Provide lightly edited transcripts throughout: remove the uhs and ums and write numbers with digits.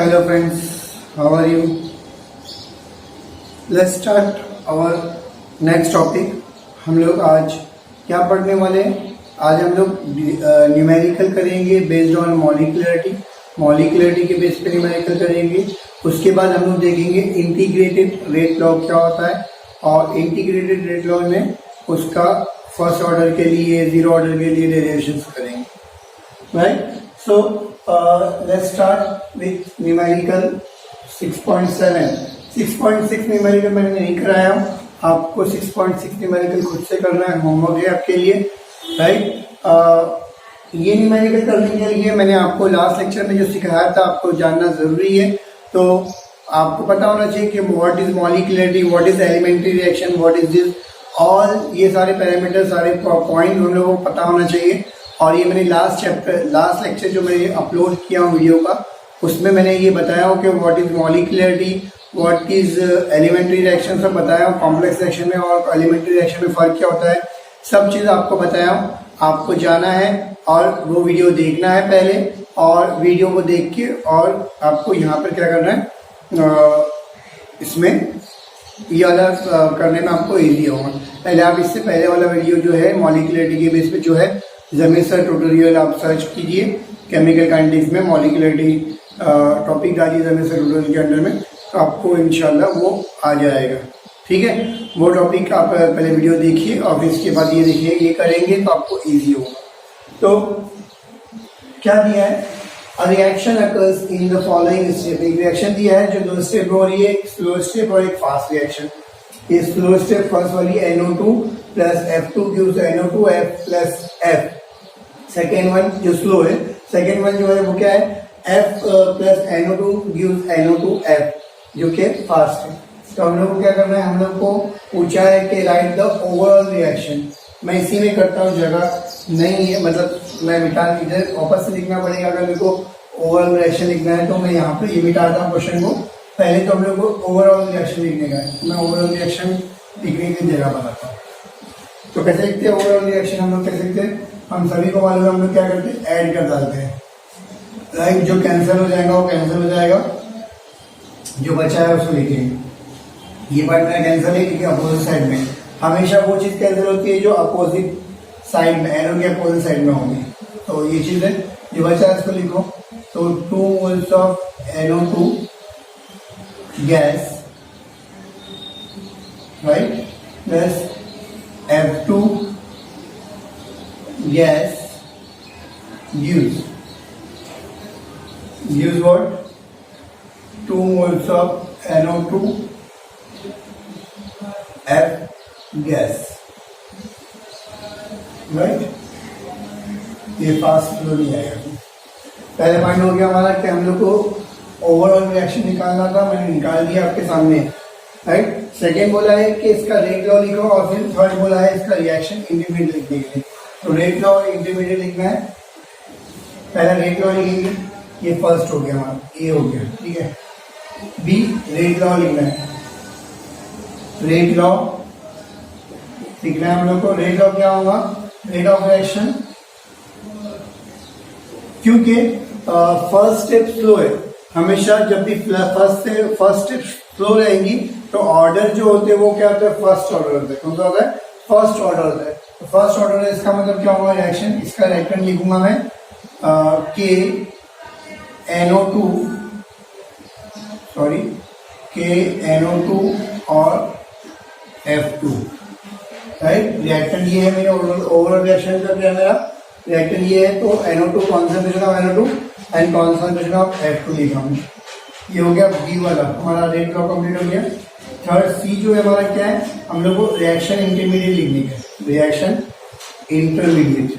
Hello friends, how are you? Let's start our next topic. हम लोग आज क्या पढ़ने वाले हैं? आज हम लोग न्यूमेरिकल करेंगे बेस्ड ऑन मॉलिक्यूलरिटी के बेस पे न्यूमेरिकल करेंगे. उसके बाद हम लोग देखेंगे इंटीग्रेटेड रेट लॉ क्या होता है, और इंटीग्रेटेड रेट लॉ में उसका फर्स्ट ऑर्डर के लिए, जीरो ऑर्डर के लिए डेरिवेशंस करेंगे. Right, so let's start with numerical 6.7. 6.6 numerical मैंने नहीं कराया हूँ, आपको 6.6 न्यूमेरिकल खुद से करना है, होमवर्क है आपके लिए. राइट, ये न्यूमेरिकल करने के लिए मैंने आपको लास्ट लेक्चर में जो सिखाया था आपको जानना जरूरी है. तो आपको पता होना चाहिए कि what is molecularity, what is elementary reaction, what is this, all ये सारे पैरामीटर, सारे पॉइंट हम लोगों को पता होना चाहिए. और ये मैंने लास्ट लेक्चर जो मैंने अपलोड किया हूँ वीडियो का, उसमें मैंने ये बताया हूँ कि what is molecularity, what is elementary reaction, सब बताया हूँ. कॉम्प्लेक्स रिएक्शन में और एलिमेंट्री रिएक्शन में फर्क क्या होता है, सब चीज़ आपको बताया हूँ. आपको जाना है और वो वीडियो देखना है पहले, और वीडियो को देख के और आपको यहाँ पर क्या करना है, इसमें ये वाला करने में आपको ईजी होगा. पहले आप इससे पहले वाला वीडियो जो है मॉलिक्यूलरिटी के बेस पे जो है जमीन सर ट्यूटोरियल आप सर्च कीजिए, केमिकल काइनेटिक्स में मॉलिक्यूलरिटी टॉपिक डालिए जमीन सर ट्यूटोरियल के अंडर में, तो आपको इंशाल्लाह वो आ जाएगा. ठीक है, वो टॉपिक आप पहले वीडियो देखिए और फिर इसके बाद ये देखिए, ये करेंगे तो आपको ईजी होगा. तो क्या दिया है, a reaction occurs in the following step. एक रिएक्शन दिया है जो दो स्टेप हो रही है, एक स्लो स्टेप और एक फास्ट रिएक्शन. ये स्लो स्टेप फर्स्ट वाली NO2 plus F2 gives NO2F plus F. Second one जो स्लो है, सेकेंड वन जो है वो क्या है, F plus NO2 gives NO2F जो कि फास्ट है. तो हम लोग को क्या करना है, हम लोग को पूछा है कि राइट द ओवरऑल रिएक्शन. मैं इसी में करता हूँ, जगह नहीं है, मतलब मैं मिटा इधर वापस से लिखना पड़ेगा. अगर मेरे को ओवरऑल रिएक्शन लिखना है तो मैं यहाँ पे ये मिटाता हूँ क्वेश्चन को. पहले तो हम लोग को ओवरऑल रिएक्शन लिखने का है, मैं ओवरऑल रिएक्शन लिखने की जगह बनाता हूँ. तो कैसे लिखते हैं ओवरऑल रिएक्शन, हम लोग कैसे लिखते हैं, हम सभी को मालूम है, हम लोग क्या करते हैं, ऐड कर डालते हैं. राइट, जो कैंसिल हो जाएगा वो कैंसिल हो जाएगा, जो बचा है उसको लिखेंगे. ये पार्ट में कैंसिल है क्योंकि अपोजिट साइड में हमेशा वो चीज कैंसिल होती है जो अपोजिट साइड में, एरो के अपोजिट साइड में होगी. तो ये चीज है, जो बचा है इसको लिखो. तो 2 moles of NO2 gas, right, plus F2 gas gives what, 2 moles of NO2 F gas. Right, ये फास्ट फ्लो नहीं आएगा. पहले पॉइंट हो गया हमारा कि हम लोग को ओवरऑल रिएक्शन निकालना था, मैंने निकाल दिया आपके सामने. राइट, सेकेंड बोला है कि इसका रेट लॉ लिखो, और फिर थर्ड बोला है इसका रिएक्शन इंटरमीडिएट लिखने के लिए. तो रेट लॉ और इंटरमीडिएट लिखना है. पहला रेट लॉ लिखेंगे, ये फर्स्ट हो गया हमारा, ए हो गया. ठीक है, बी रेट लॉ लिखना है. रेट लॉ लिखना है हम लोग को. रेट लॉ क्या होगा, रेट ऑफ रिएक्शन, क्योंकि फर्स्ट स्टेप स्लो है. हमेशा जब भी फर्स्ट स्टेप स्लो रहेंगी तो ऑर्डर जो होते हैं वो क्या होता है, फर्स्ट ऑर्डर होता है. कौन सा होता है, फर्स्ट ऑर्डर होता है. तो फर्स्ट ऑर्डर है, इसका मतलब क्या होगा, रिएक्शन. इसका रिएक्टेंट लिखूंगा मैं K NO2 और F2. राइट, रिएक्टेंट ये है मेरा ओवरऑल रिएक्शन का, क्या मेरा रिएक्टेंट ये है. तो NO2 concentration of NO2 and concentration of F2 लिखा हूँ. ये हो गया बी वाला, हमारा रेट लॉ कंप्लीट हो गया. थर्ड सी जो है हमारा क्या है, हम लोग को रिएक्शन इंटरमीडिएट लिखने का. रिएक्शन इंटरमीडिएट,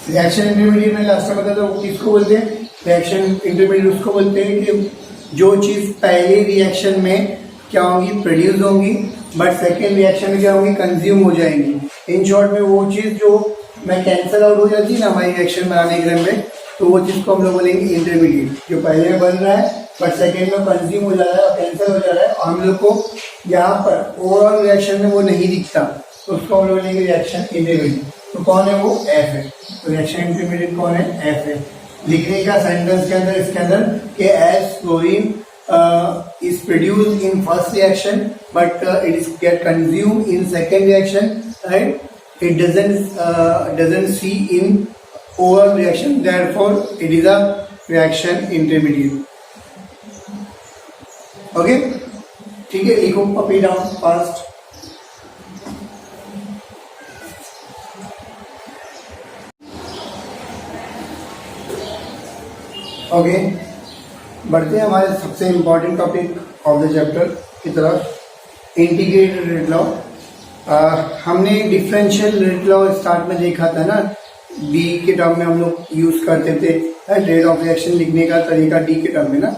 रिएक्शन इंटरमीडिएट में लास्ट में बताया था किसको बोलते हैं, रिएक्शन इंटरमीडिएट उसको बोलते हैं कि जो चीज पहले रिएक्शन में क्या होंगी, प्रोड्यूस होंगी, बट सेकेंड रिएक्शन में क्या होंगी, कंज्यूम हो जाएंगी. इन शॉर्ट में वो चीज जो मैं कैंसल आउट हो जाती है ना हमारी रिएक्शन बनाने के में, तो वो चीज को हम लोग बोलेंगे इंटरमीडिएट. जो पहले में बन रहा है बट सेकेंड में कंज्यूम हो जा रहा है और कैंसिल हो जा रहा है, और हम लोग को यहाँ पर ओवरऑल रिएक्शन में वो नहीं दिखता, तो उसको हम लोग बोलेंगे रिएक्शन इंटरमीडिएट. तो कौन है वो एफ है, तो रिएक्शन इंटरमीडिएट कौन है, एफ है। लिखने का सेंटेंस के अंदर इसके अंदर कि as chlorine is produced in first reaction but it is get consumed in second reaction, right? It doesn't see in over reaction, therefore it is a reaction intermediate. Okay, ठीक है, लिखो कॉपी डाउन फास्ट। ओके, बढ़ते हैं हमारे सबसे important topic of the chapter की तरफ, integrated rate law. हमने डिफरेंशियल रेट लॉ स्टार्ट में देखा था ना, डी के टर्म में हम लोग यूज करते थे रेट ऑफ रिएक्शन लिखने का तरीका डी के टर्म में ना,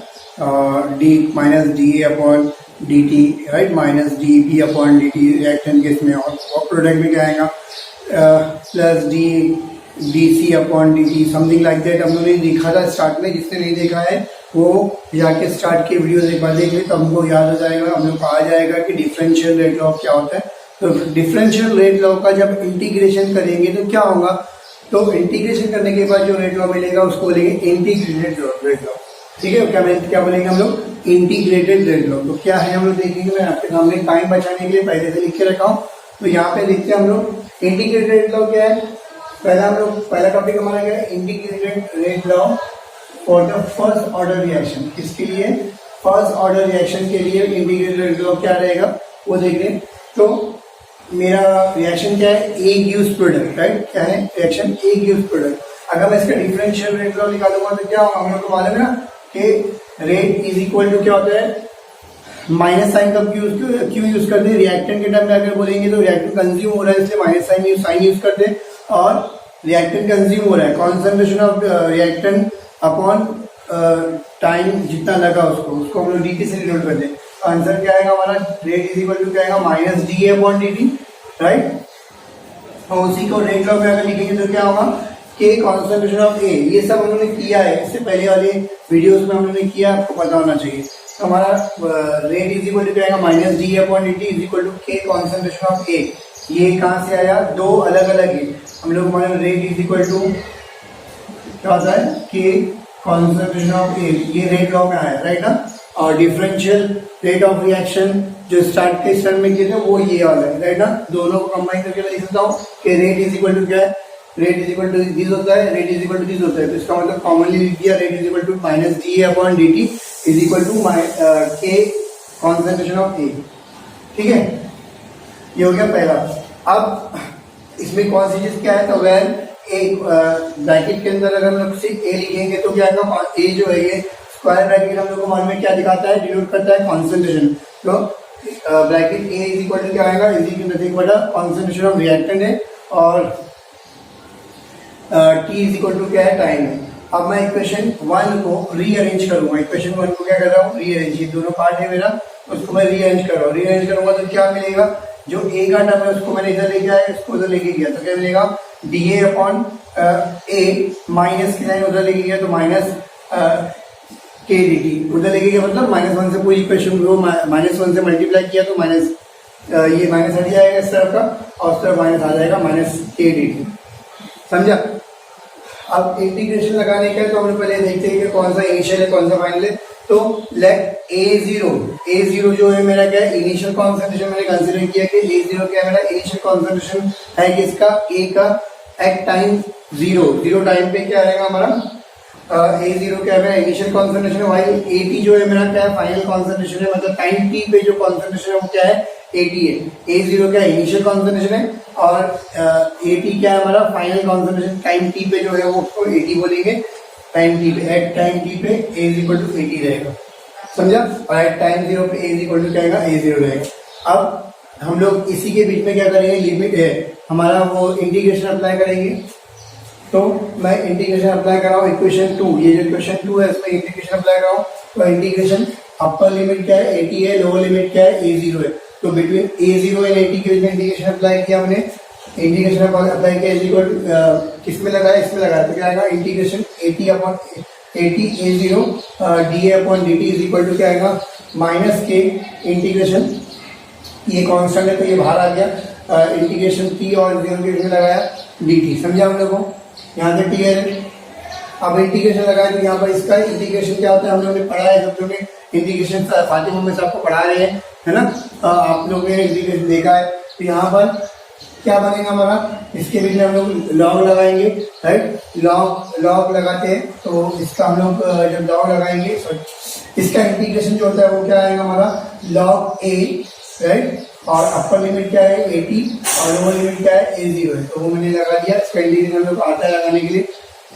D minus D A upon D T, right, minus D P upon D T reactant case में, और प्रोडक्ट में क्या आएगा plus D D C upon D T, something like that हम लोगों ने देखा था स्टार्ट में। जिसने नहीं देखा है वो जाके स्टार्ट की वीडियोस एक बार देख ले तो हमको याद हो जाएगा, हम लोग को आ जाएगा कि डिफरेंशियल रेट लॉ क्या होता है। तो डिफरेंशियल रेट लॉ का जब इंटीग्रेशन करेंगे तो क्या होगा, तो इंटीग्रेशन करने के बाद जो रेट लॉ मिलेगा उसको बोलेंगे इंटीग्रेटेड रेट लॉ, ठीक है। क्या बोलेंगे हम लोग, इंटीग्रेटेड रेट लॉ। तो क्या है हम लोग देखेंगे, मैं आपके सामने टाइम बचाने के लिए पहले से लिख के रखा हूँ, तो यहाँ पे देखते हैं हम लोग इंटीग्रेटेड रेट लॉ क्या है। पहला टॉपिक हमारा क्या है, integrated rate law for the first order reaction. किसके लिए, फर्स्ट ऑर्डर रिएक्शन के लिए इंटीग्रेटेड रेट लॉ क्या रहेगा वो देख लें। तो मेरा रिएक्शन क्या है, एक यूज प्रोडक्ट, राइट, क्या है रिएक्शन एक यूज प्रोडक्ट। अगर मैं इसका डिफरेंशियल रेट लॉ निकालूंगा तो क्या होगा, हम लोग को मालूम है ना कि रेट इज इक्वल टू क्या होता है, माइनस साइन का क्यों यूज करते हैं, रिएक्टेंट के टाइम में अगर बोलेंगे तो रिएक्टेंट कंज्यूम हो रहा है इसलिए माइनस साइन यूज करते हैं, और रिएक्टेंट कंज्यूम हो रहा है, concentration of reactant upon time जितना लगा उसको हम लोग डी टी से डिनोट करते हैं। आंसर क्या आएगा हमारा, रेट इज इक्वल टू क्या आएगा, minus D A upon D T, right. और उसी को रेट लॉ में अगर लिखेंगे तो क्या होगा, के कॉन्सेंट्रेशन ऑफ ए। ये सब हम लोगों ने किया है, इससे पहले वाले वीडियोस में हम लोगों ने किया, आपको पता होना चाहिए। तो हमारा रेट इज इक्वल टू क्या आएगा, minus D A upon D T is equal to K concentration of A. ये कहाँ से आया, दो अलग अलग है, हम लोग हमारा रेट इज इक्वल टू क्या होता है, के कॉन्सेंट्रेशन ऑफ ए, ये रेट लॉ में आया, राइट ना। और डिफरेंशियल रेट ऑफ रिएक्शन जो स्टार्ट के स्टार्ट में किए थे वो ये वाला है, राइट ना। दोनों को कंबाइन करके मैं लिख सकता हूँ कि रेट इज इक्वल टू क्या है, rate is equal to this होता है, rate is equal to this होता है। तो इसका मतलब कॉमनली लिख दिया, rate is equal to minus D A upon D T is equal to K concentration of A, ठीक है। ये हो गया पहला। अब इसमें कौन सी चीज क्या है, तो अगर एक ब्रैकेट के अंदर अगर हम लोग सिर्फ ए लिखेंगे तो क्या आएगा, ए जो है ये स्क्वायर ब्रैकेट हम लोग को मालूम है क्या दिखाता है, डिनोट करता है कॉन्सेंट्रेशन। तो bracket A is equal to क्या आएगा, is equal to nothing but concentration of reactant है, और टी इज इक्वल टू क्या है, टाइम है। अब मैं इक्वेशन 1 को रीअरेंज करूंगा, इक्वेशन 1 को क्या कर रहा हूँ, रीअरेंज। ये दोनों पार्ट है मेरा, उसको मैं रीअरेंज कर रहा हूँ। रीअरेंज करूंगा तो क्या मिलेगा, जो ए का टर्म है उसको मैंने इधर लेके आया, इसको उधर लेके गया तो क्या मिलेगा, D A upon A, minus की लाइन उधर लेके गया तो माइनस के डी टी उधर लेके गया, मतलब -1 से पूरी इक्वेशन को -1 से मल्टीप्लाई किया तो माइनस ये माइनस हट जाएगा इस तरफ का, और उस तरफ माइनस आ जाएगा माइनस के डी टी, समझा। अब इंटीग्रेशन लगाने का तो हम लोग पहले देखते हैं कि कौन सा इनिशियल है कौन सा फाइनल है। तो लेट ए जीरो जो है मेरा क्या है, इनिशियल कॉन्सेंट्रेशन मैंने कंसीडर किया कि ए जीरो क्या है मेरा, इनिशियल कॉन्सेंट्रेशन है किसका, ए का, एट टाइम जीरो टाइम पे क्या रहेगा हमारा, ए जीरो क्या है मेरा इनिशियल कॉन्सेंट्रेशन है, वाइल ए टी जो है मेरा क्या है, फाइनल कॉन्सेंट्रेशन है, मतलब टाइम टी पे जो कॉन्सेंट्रेशन है वो क्या है, ए टी है। ए जीरो क्या है, इनिशियल कॉन्सेंट्रेशन है, और ए टी क्या है हमारा, फाइनल कॉन्सेंट्रेशन टाइम टी पे जो है वो उसको ए टी बोलेंगे, टाइम टी पे, एट टाइम टी पे A is equal to A T रहेगा, समझा। और एट टाइम जीरो पे ए इज इक्वल टू क्या आएगा, ए जीरो रहेगा। अब हम लोग इसी के बीच में क्या करेंगे, लिमिट है हमारा, वो इंटीग्रेशन अप्लाई करेंगे। तो मैं इंटीग्रेशन अप्लाई कर रहा हूँ इक्वेशन 2, ये जो इक्वेशन 2 है इसमें इंटीग्रेशन अप्लाई कर रहा हूँ। तो इंटीग्रेशन अपर लिमिट क्या है, 80 है, लोअर लिमिट क्या है, A0 है। तो बिटवीन A0 एंड 80 के बीच में इंटीग्रेशन अप्लाई किया हमने, इंटीग्रेशन अप्लाई किया इक्वल किस में लगाया, इसमें लगाया, तो क्या आएगा, integration 80 upon 80 A0 D A upon D T is equal to क्या आएगा, माइनस के इंटीग्रेशन, ये कांस्टेंट है तो ये बाहर आ गया, इंटीग्रेशन टी और जीरो इंटीग्रेशन लगाया डी टी, समझा हम लोग को, यहाँ से टी है। अब इंटीग्रेशन लगाए तो यहाँ पर इसका इंटीग्रेशन क्या होता है हम लोगों ने पढ़ा है, जब लोग इंटीग्रेशन फातिमा में से आपको पढ़ा रहे हैं, है ना, आप लोगों ने इंटीग्रेशन देखा है। तो यहाँ पर क्या बनेगा हमारा, इसके बीच में हम लोग लॉग लगाएंगे, राइट, लॉग लगाते हैं तो इसका हम लोग जब लॉग लगाएंगे इसका इंटीग्रेशन जो होता है वो क्या आएगा हमारा लॉग ए, राइट, और अपर लिमिट क्या है 80 और लोअर लिमिट क्या है a0 है, तो वो मैंने लगा दिया। इसका इंटीग्रेशन हम लोग आता है लगाने के लिए,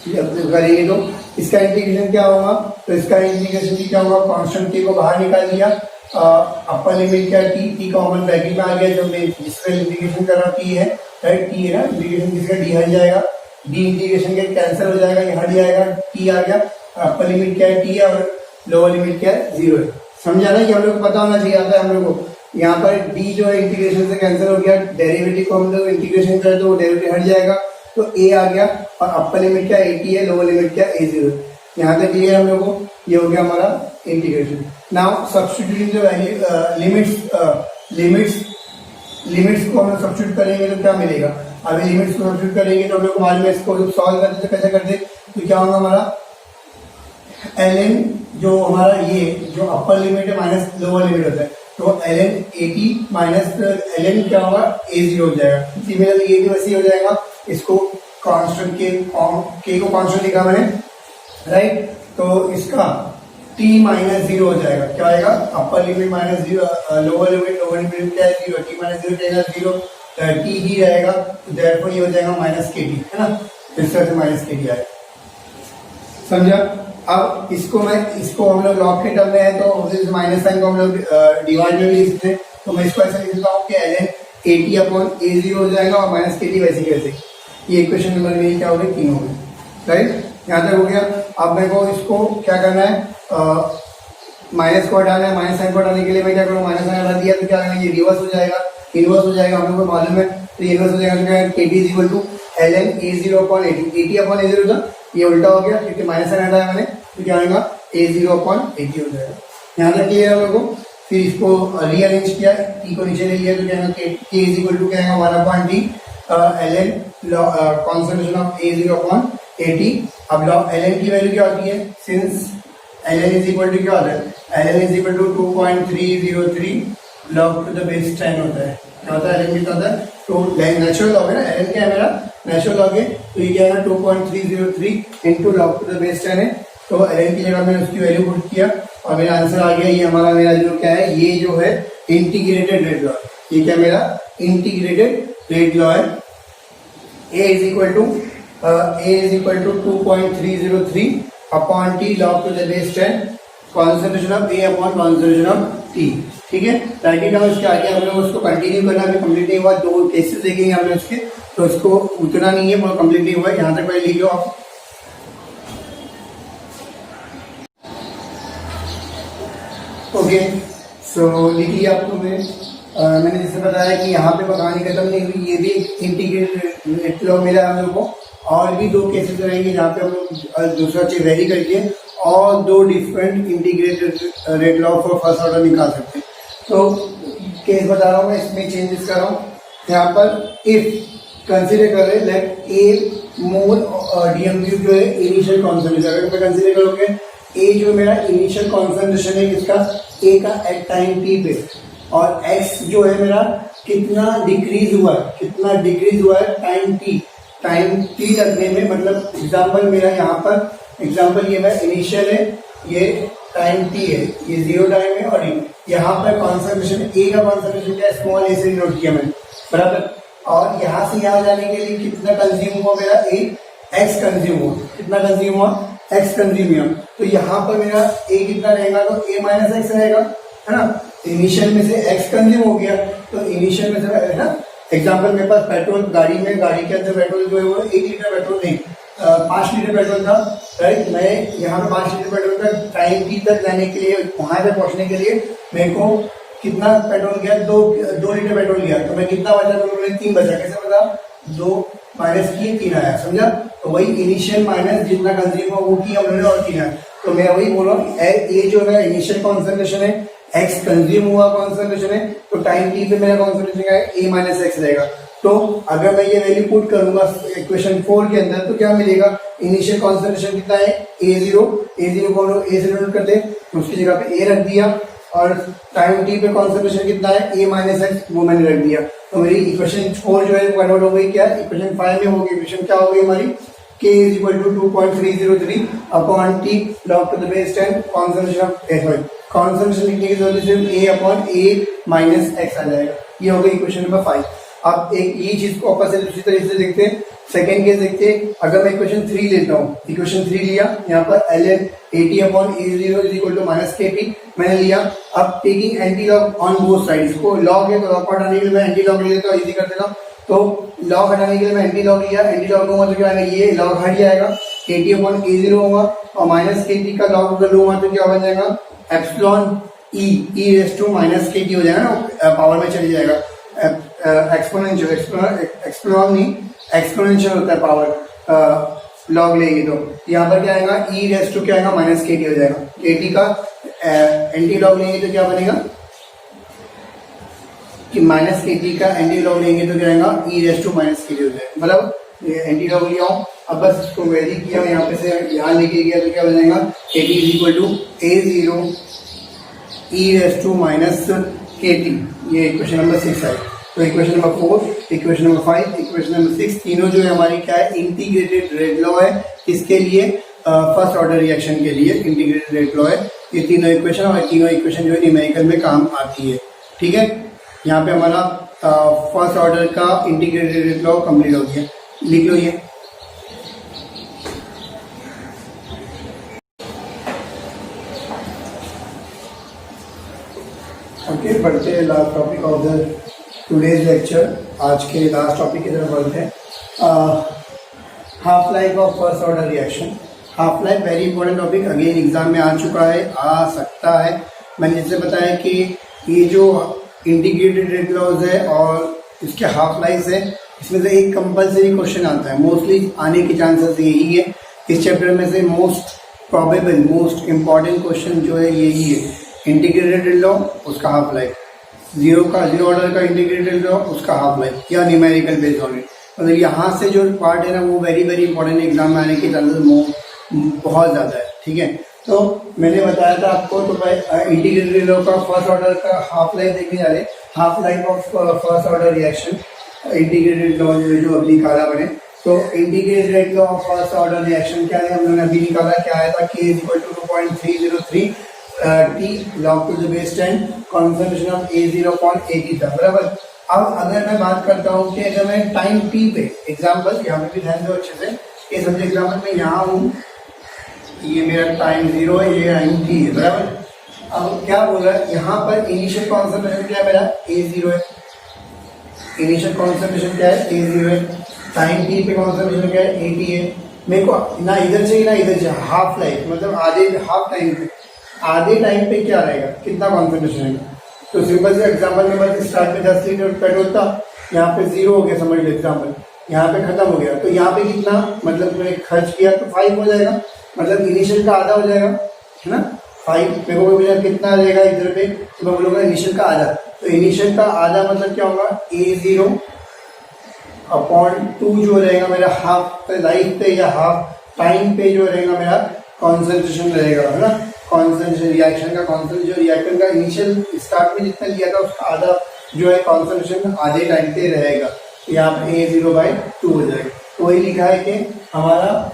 करेंगे तो इसका इंटीग्रेशन क्या होगा, तो इसका इंटीग्रेशन भी क्या होगा, कांस्टेंट टी को बाहर निकाल दिया, अपर लिमिट क्या है टी कॉमन ब्रैकेट में आ गया, जो मैं जिसका इंटीग्रेशन कर रहा हूँ टी है, राइट, टी है ना, इंटीग्रेशन जिसका डी हट जाएगा, डी इंटीग्रेशन के कैंसिल हो जाएगा, ये हट जाएगा, टी आ गया, अपर लिमिट क्या है टी है और लोअर लिमिट क्या है 0 है। समझा ना, ये हम लोग को पता होना चाहिए आता है हम लोग को। यहाँ पर डी जो है इंटीग्रेशन से कैंसिल हो गया, डेरिवेटिव को हम लोग इंटीग्रेशन करें तो डेरिवेटिव हट जाएगा, तो ए आ गया और अपर लिमिट क्या 80 है, लोअर लिमिट क्या a0। यहाँ तक क्लियर हम लोग को, ये हो गया हमारा integration. Now substituting the value limits को हम लोग सब्स्टिट्यूट करेंगे तो क्या मिलेगा, अभी लिमिट्स को सब्स्टिट्यूट करेंगे तो हम लोग को मालूम है, इसको सॉल्व करते तो कैसे करते, तो क्या होगा हमारा ln जो हमारा ये जो अपर लिमिट है माइनस लोअर लिमिट होता है, तो ln 80 माइनस ln क्या होगा a0 हो जाएगा। सिमिलरली ये भी वैसे हो जाएगा, इसको कांस्टेंट के को कांस्टेंट लिखा मैंने, राइट, तो इसका t माइनस 0 हो जाएगा, क्या आएगा upper limit minus 0, lower limit क्या है 0, t माइनस 0 क्या 0, t ही रहेगा, तो देयरफॉर ये हो जाएगा माइनस के टी, है ना, इस तरह से माइनस के टी आएगा। समझा। अब इसको हम लोग लॉग के टर्म में है तो माइनस साइन को हम लोग डिवाइड में भी लिख सकते हैं, तो मैं इसको ऐसे लिख देता हूँ कि ln 80 अपॉन a0 हो जाएगा और माइनस के टी वैसे कैसे, ये इक्वेशन नंबर मेरी क्या हो गई 3 हो गई, राइट, यहाँ तक हो गया। अब मेरे को इसको क्या करना है, माइनस को हटाना है, माइनस साइन को हटाने के लिए मैं क्या करूँ, माइनस साइन हटा दिया तो क्या करना है, ये रिवर्स हो जाएगा, इनवर्स हो जाएगा, हम लोग को मालूम है, तो ये इनवर्स हो जाएगा, तो क्या है K T is equal to ln a0 upon 80 upon a0 था, ये उल्टा हो गया क्योंकि माइनस साइन हटाया मैंने, तो क्या आएगा a0 अपॉन 80 हो जाएगा। यहाँ तक क्लियर है हम लोग को। फिर इसको रीअरेंज किया, टी को नीचे ले लिया तो क्या आएगा के इज इक्वल टू क्या आएगा 1 upon T ln concentration of a0 upon 80। अब ln की वैल्यू क्या होती है, since ln is equal to क्या होता है, ln is equal to 2.303 log to the base 10 होता है, क्या होता है ln कितना होता है, तो नेचुरल लॉग है ना, ln क्या है मेरा नेचुरल लॉग है, तो ये क्या है 2.303 into log to the base 10 है, तो ln की जगह मैंने उसकी वैल्यू पुट किया और मेरा आंसर आ गया, ये हमारा मेरा जो क्या है, ये जो है इंटीग्रेटेड रेट लॉ, ये क्या मेरा इंटीग्रेटेड रेट लॉ है। a is equal to 2.303 upon T log to the base 10 concentration of a upon concentration of t, ठीक है। राइटिंग डाउन इसके आगे हम लोग उसको कंटिन्यू करना, अभी कंप्लीट नहीं हुआ, 2 केसेस देखेंगे हम लोग इसके, तो इसको उतना नहीं है, वो कंप्लीट नहीं हुआ, यहाँ तक पहले लिख लो आप। ओके, सो लिखिए आपको मैंने जैसे बताया कि यहाँ पे कहानी खत्म नहीं हुई, ये भी इंटीग्रेटेड लॉ मिला हम लोग को, और भी 2 केसेस रहेंगे जहाँ पे हम लोग दूसरा चीज वेरी करके और 2 different integrated rate law for first order निकाल सकते हैं। तो केस बता रहा हूँ मैं, इसमें चेंजेस कर रहा हूँ, यहाँ पर इफ कंसिडर कर रहे लेट ए मोल डीएमयू जो है इनिशियल कॉन्सेंट्रेशन, अगर मैं कंसिडर करोगे ए जो मेरा इनिशियल कॉन्सेंट्रेशन है किसका, ए का एट टाइम टी पे, और एक्स जो है मेरा कितना डिक्रीज हुआ है टाइम टी लगने में, मतलब एग्जाम्पल मेरा यहाँ पर एग्जाम्पल ये मेरा इनिशियल है, ये टाइम टी है, ये 0 टाइम है, और यहाँ पर कॉन्सेंट्रेशन ए का कॉन्सेंट्रेशन क्या स्मॉल ए से नोट किया मैंने, बराबर, और यहाँ से यहाँ जाने के लिए कितना कंज्यूम हुआ मेरा एक्स कंज्यूम हुआ, कितना कंज्यूम हुआ एक्स कंज्यूम हुआ, तो यहाँ पर मेरा ए कितना रहेगा, तो ए माइनस एक्स रहेगा, है ना, इनिशियल में से एक्स कंज्यूम हो गया, तो इनिशियल में से है ना, एग्जाम्पल मेरे पास पेट्रोल गाड़ी के अंदर पेट्रोल जो है वो 1 लीटर पेट्रोल नहीं 5 लीटर पेट्रोल था, राइट, मैं यहाँ पे 5 लीटर पेट्रोल का टाइम टी तक जाने के लिए, वहां पे पहुंचने के लिए मेरे को कितना पेट्रोल गया, 2 लीटर पेट्रोल गया, तो मैं कितना बचा, तो मैंने 3 बचा, कैसे बता, 2 माइनस किए 3 आया, समझा, तो वही इनिशियल माइनस जितना कंज्यूम हुआ वो किया उन्होंने और 3 आया, तो मैं वही बोल रहा हूँ, ये जो मेरा इनिशियल कॉन्सेंट्रेशन है एक्स कंज्यूम हुआ कॉन्सेंट्रेशन है, तो टाइम टी पे मेरा कॉन्सेंट्रेशन क्या है, ए माइनस एक्स रहेगा। तो अगर मैं ये वैल्यू पुट करूंगा इक्वेशन 4 के अंदर तो क्या मिलेगा, इनिशियल कॉन्सेंट्रेशन कितना है ए0 को ए से नोट कर दे, तो उसकी जगह पे ए रख दिया, और टाइम टी पे कॉन्सेंट्रेशन कितना है ए माइनस एक्स, वो मैंने रख दिया। तो मेरी इक्वेशन 4 जो है कन्वर्ट हो गई क्या, इक्वेशन 5 में होगी। इक्वेशन क्या हो गई हमारी, k is equal to 2.303 upon t log to the base 10 concentration of S, concentration लिखने की जरूरत सिर्फ a upon a minus X आ जाएगा। ये हो गई इक्वेशन नंबर 5। अब एक ये चीज को वापस से दूसरी तरीके से देखते हैं, सेकेंड केस देखते हैं। अगर मैं इक्वेशन 3 लेता हूँ, इक्वेशन 3 लिया, यहाँ पर ln at upon a0 is equal to minus kp मैंने लिया। अब taking anti log on both side, इसको लॉग है तो लॉग को हटाने के लिए मैं एंटी लॉग ले लेता हूँ, इजी कर देता हूँ। तो लॉग हटाने के लिए मैं एंटी लॉग लिया, एंटी लॉग लूंगा तो क्या आएगा, ये लॉग हट जाएगा, kt अपॉन a0 होगा, और माइनस kt का लॉग अगर लूंगा तो क्या बन जाएगा, epsilon e raise to minus kt हो जाएगा ना, पावर में चली जाएगा। एक्सपोनेंशियल नहीं, एक्सपोनेंशियल होता है पावर लॉग लेंगे तो यहाँ पर क्या आएगा, e रेज़ टू क्या आएगा, माइनस kt हो जाएगा। kt का एंटी लॉग लेंगे तो क्या बनेगा कि माइनस kt का एंटी लॉग लेंगे तो क्या आएगा, e raise to minus kt हो जाएगा। मतलब ये एंटी लॉग लिया हूँ, अब बस इसको वेरी किया, यहाँ पे से यहाँ लेके गया तो क्या बन जाएगा, kt is equal to a0 e raise to minus kt। ये इक्वेशन नंबर 6 है। तो equation number 4, equation number 5, equation number 6 तीनों जो है हमारी क्या है, इंटीग्रेटेड रेट लॉ है। इसके लिए फर्स्ट ऑर्डर रिएक्शन के लिए इंटीग्रेटेड रेट लॉ है। ये तीनों इक्वेशन, और तीनों इक्वेशन जो है न्यूमेरिकल में काम आती है। ठीक है, यहाँ पे हमारा फर्स्ट ऑर्डर का इंटीग्रेटेड रेट लॉ कंप्लीट हो गया। लिख लो ये। ओके, बढ़ते हैं last topic of the today's lecture. आज के लास्ट टॉपिक की तरफ बढ़ते हैं, half life of first order reaction. Half life very important topic, again exam में आ चुका है, आ सकता है। मैंने जैसे बताया कि ये जो इंटीग्रेटेड रेट लॉज है और इसके हाफ लाइफ है, इसमें से एक कंपल्सरी क्वेश्चन आता है, मोस्टली आने के चांसेस यही है। इस चैप्टर में से most probable, most important question जो है यही है, इंटीग्रेटेड रेट लॉ, उसका हाफ लाइफ, जीरो ऑर्डर का इंटीग्रेटेड लॉ, उसका हाफ लाइफ, या न्यूमेरिकल बेस्ड ऑन इट। मतलब यहाँ से जो पार्ट है ना, वो वेरी वेरी इंपॉर्टेंट, एग्जाम में आने के चांसेस बहुत ज़्यादा है। ठीक है, तो मैंने बताया था आपको, तो इंटीग्रेटेड लॉ का फर्स्ट ऑर्डर का हाफ लाइफ देखने जा रहे, half life of first order reaction, integrated law जो अभी निकाला मैंने। तो integrated rate law of first order reaction क्या है, हम लोगों ने अभी निकाला, क्या आया था, k is equal to 2.303 t log to the base 10 concentration of a0 upon at था, बराबर। अब अगर मैं बात करता हूँ कि अगर मैं टाइम t पे, एग्जाम्पल यहाँ पे भी ध्यान दो अच्छे से, ये समझे, एग्जाम्पल में यहाँ हूँ, ये मेरा टाइम 0 है, ये टाइम t है, बराबर। अब क्या बोल रहा है, यहाँ पर इनिशियल कॉन्सेंट्रेशन क्या है मेरा, a0 है, इनिशियल कॉन्सेंट्रेशन क्या है, a0 है, टाइम t पे कॉन्सेंट्रेशन क्या है, at है। मेरे को ना इधर चाहिए ना इधर चाहिए, हाफ लाइफ, मतलब आधे टाइम पे क्या रहेगा, कितना कॉन्सेंट्रेशन है। तो सिंपल से एग्जाम्पल में बस स्टार्ट में 10 लीटर पेट्रोल था, यहाँ पे 0 हो गया, समझ लो एग्जाम्पल, यहाँ पे खत्म हो गया, तो यहाँ पे कितना, मतलब मैंने खर्च किया तो 5 हो जाएगा, मतलब इनिशियल का आधा हो जाएगा, है ना। 5 मेरे को मिला, कितना आ जाएगा इधर पे, तो मैं बोलूँगा इनिशियल का आधा। तो इनिशियल का आधा मतलब क्या होगा, a0 अपॉन 2 जो रहेगा मेरा हाफ लाइफ पे या हाफ टाइम पे जो रहेगा मेरा कॉन्सेंट्रेशन रहेगा, है ना। कॉन्सेंट्रेशन रिएक्शन का कॉन्सेंट्रेशन, जो रिएक्शन का इनिशियल स्टार्ट में जितना लिया था उसका आधा जो है कॉन्सेंट्रेशन आधे टाइम पे रहेगा, तो यहाँ पे a0/2 हो जाएगा। तो वही लिखा है कि हमारा,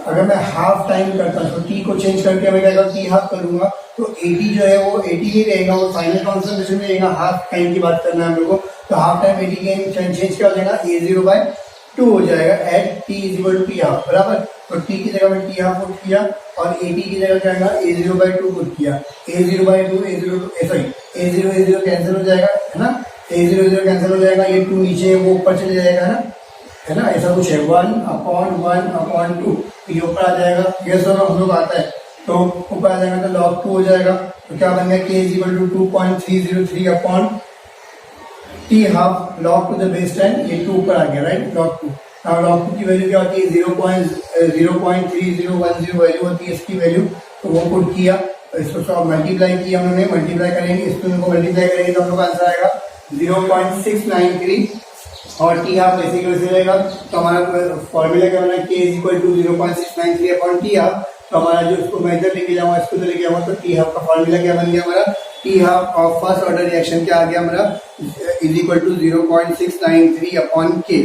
अगर मैं हाफ टाइम करता हूँ तो t को चेंज करके मैं क्या करूँ, t हाफ करूंगा, तो 80 जो है वो 80 ही रहेगा, वो फाइनल कॉन्सेंट्रेशन रहेगा। हाफ टाइम की बात करना है हम लोग को, तो हाफ टाइम 80 के चेंज क्या हो जाएगा, a0/2 हो जाएगा at t is equal to t half, बराबर। तो t की जगह में t हाफ पुट किया और 80 की जगह क्या आएगा, a0/2 पुट किया, a0/2 a0 कैंसिल हो जाएगा, है ना, a0 कैंसिल हो जाएगा, ये 2 नीचे वो ऊपर चले जाएगा, है ना, ऐसा कुछ है, 1/1/2 ये ऊपर आ जाएगा, ये सब हम लोग आता है, तो ऊपर आ जाएगा तो log 2 हो जाएगा। तो क्या बन गया, k is equal to 2.303 upon t half log to the base 10, ये 2 ऊपर आ गया, राइट, log 2। अब log 2 की वैल्यू क्या होती है, 0.3010 वैल्यू होती है इसकी वैल्यू, तो वो पुट किया, इसको मल्टीप्लाई किया हमने, मल्टीप्लाई करेंगे, इसको मल्टीप्लाई करेंगे तो हम लोग आंसर आएगा 0.693 और टी हाफ ऐसे कैसे रहेगा। तो हमारा फॉर्मूला क्या बना, k is equal to 0.693 upon T half. तो हमारा जो इसको मेजर लेके जाऊंगा, इसको तो लेके आऊंगा, तो टी हाफ का फॉर्मूला क्या बन गया हमारा, T half of first order reaction क्या आ गया हमारा, इज इक्वल टू 0.693 अपॉन के।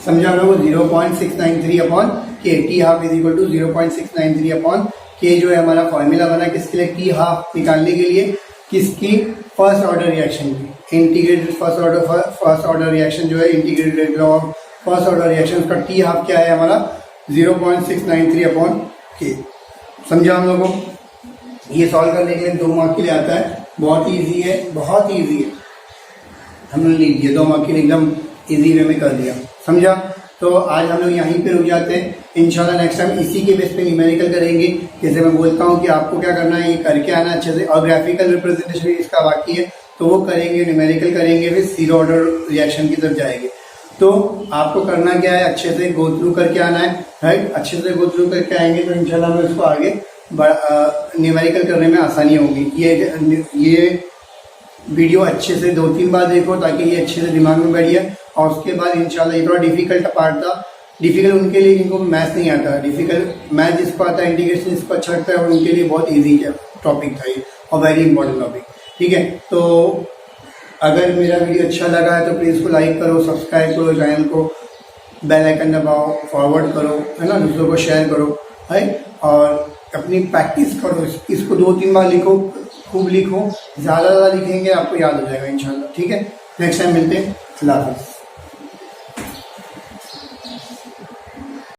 समझा हम लोग, 0.693 upon K, T half is equal to 0.693 upon K जो है हमारा फॉर्मूला बना किसके लिए, टी हाफ निकालने के लिए, किसकी, फर्स्ट ऑर्डर रिएक्शन की, इंटीग्रेटेड फर्स्ट ऑर्डर रिएक्शन जो है, इंटीग्रेटेड फर्स्ट ऑर्डर रिएक्शन का टी हाफ क्या है हमारा 0.693 अपॉन के। समझा हम लोगों को। ये सॉल्व करने के लिए 2 मार्क के लिए आता है, बहुत ईजी है, बहुत ईजी है, हमने लिख दिया 2 मार्क के लिए, एकदम इजी वे में कर दिया। समझा। तो आज हम लोग यहीं पे रुक जाते हैं, इंशाल्लाह नेक्स्ट टाइम इसी के बेस पे न्यूमेरिकल करेंगे। जैसे मैं बोलता हूँ कि आपको क्या करना है, ये करके आना अच्छे से, और ग्राफिकल रिप्रेजेंटेशन इसका बाकी है तो वो करेंगे, न्यूमेरिकल करेंगे, फिर जीरो ऑर्डर रिएक्शन की तरफ जाएंगे। तो आपको करना क्या है, अच्छे से गो थ्रू करके आना है, राइट। अच्छे से गो थ्रू करके आएंगे तो इंशाल्लाह हमें उसको आगे न्यूमेरिकल करने में आसानी होगी। ये वीडियो अच्छे से 2-3 बार देखो ताकि ये अच्छे से दिमाग में बैठ जाए, और उसके बाद इंशाल्लाह, ये थोड़ा डिफिकल्ट पार्ट था, डिफिकल्ट उनके लिए जिनको मैथ्स नहीं आता, डिफिकल्ट मैथ जिसको आता है, इंटीग्रेशन जिसको अच्छा लगता है, और उनके लिए बहुत ईजी टॉपिक था ये, और वेरी इंपॉर्टेंट टॉपिक। ठीक है, तो अगर मेरा वीडियो अच्छा लगा है तो प्लीज़ इसको लाइक करो, सब्सक्राइब करो चैनल को, बेल आइकन दबाओ, फॉरवर्ड करो, है ना, दूसरों को शेयर करो, है, और अपनी प्रैक्टिस करो, इसको 2-3 बार लिखो, खूब लिखो, ज़्यादा लिखेंगे आपको याद हो जाएगा इंशाल्लाह। ठीक है, नेक्स्ट टाइम मिलते हैं, अल्लाह हाफ़िज़।